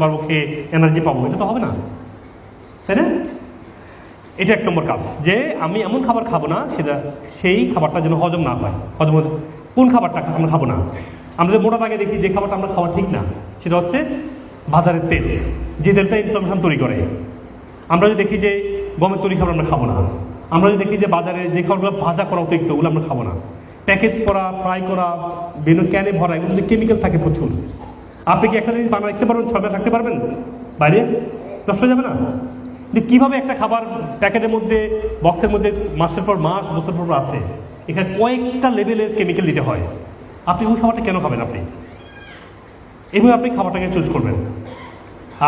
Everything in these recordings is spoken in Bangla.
পারবো, খেয়ে এনার্জি পাবো, এটা তো হবে না, তাই না? এটা এক নম্বর কাজ, যে আমি এমন খাবার খাবো না সেই খাবারটা যেন হজম না হয়। কোন খাবারটা আমরা খাবো না? আমরা যে মোটা দাগে দেখি যে খাবারটা আমরা খাওয়া ঠিক না, সেটা হচ্ছে বাজারের তেল, যে তেলটা ইনফ্লামেশন তৈরি করে। আমরা যদি দেখি যে গমের তৈরি খাবার আমরা খাবো না। আমরা যদি দেখি যে বাজারে যে খাবারগুলো ভাজা করা অতিরিক্ত, ওগুলো আমরা খাবো না। প্যাকেট করা, ফ্রাই করা, বিভিন্ন ক্যানে ভরা, এগুলোর মধ্যে কেমিক্যাল থাকে প্রচুর। আপনি কি একটা জিনিস বানাতে পারবেন, 6 মাস রাখতে পারবেন বাইরে? নষ্ট হয়ে যাবে না? কিন্তু কীভাবে একটা খাবার প্যাকেটের মধ্যে, বক্সের মধ্যে মাসের পর মাস, বছর পর আছে, এখানে কয়েকটা লেভেলের কেমিক্যাল দিতে হয়। আপনি ওই খাবারটা কেন খাবেন? এইভাবে আপনি খাবারটাকে চুজ করবেন।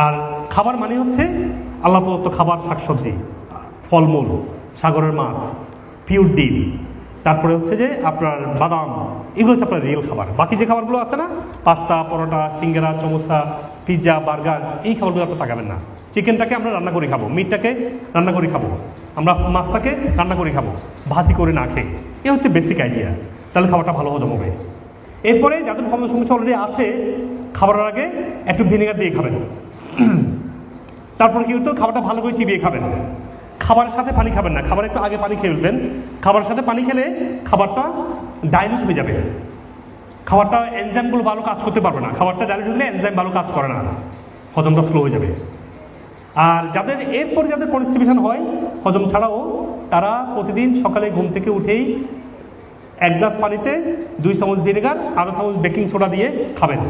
আর খাবার মানে হচ্ছে আল্লাহ প্রদত্ত খাবার, শাকসবজি, ফলমূল, সাগরের মাছ, পিওর ডিম, তারপরে হচ্ছে যে আপনার বাদাম, এগুলো হচ্ছে আপনার রিয়েল খাবার। বাকি যে খাবারগুলো আছে না, পাস্তা, পরোটা, সিঙ্গারা, সমোসা, পিৎজা, বার্গার, এই খাবারগুলো আপনি তাকাবেন না। চিকেনটাকে আমরা রান্না করে খাবো, মিটটাকে রান্না করে খাবো, আমরা মাছটাকে রান্না করে খাবো, ভাজি করে না খেয়ে। এ হচ্ছে বেসিক আইডিয়া। তাহলে খাবারটা ভালো হজম হবে। এরপরে যাদের হজমের সমস্যা অলরেডি আছে, খাবারের আগে একটু ভিনেগার দিয়ে খাবেন। তারপরে কি হতো, খাবারটা ভালো করে চিবিয়ে খাবেন। খাবারের সাথে পানি খাবেন না, খাবার একটু আগে পানি খেয়ে ফেলবেন। খাবারের সাথে পানি খেলে খাবারটা ডাইলুট হয়ে যাবে, খাবারটা এনজাইমগুলো ভালো কাজ করতে পারবে না। খাবারটা ডাইলুট হলে এনজাইম ভালো কাজ করে না, হজমটা স্লো হয়ে যাবে। আর যাদের কনস্টিপেশন হয় হজম ছাড়াও, তারা প্রতিদিন সকালে ঘুম থেকে উঠেই 1 গ্লাস পানিতে 2 চামচ ভিনেগার, আধা চামচ বেকিং সোডা দিয়ে খাবেন।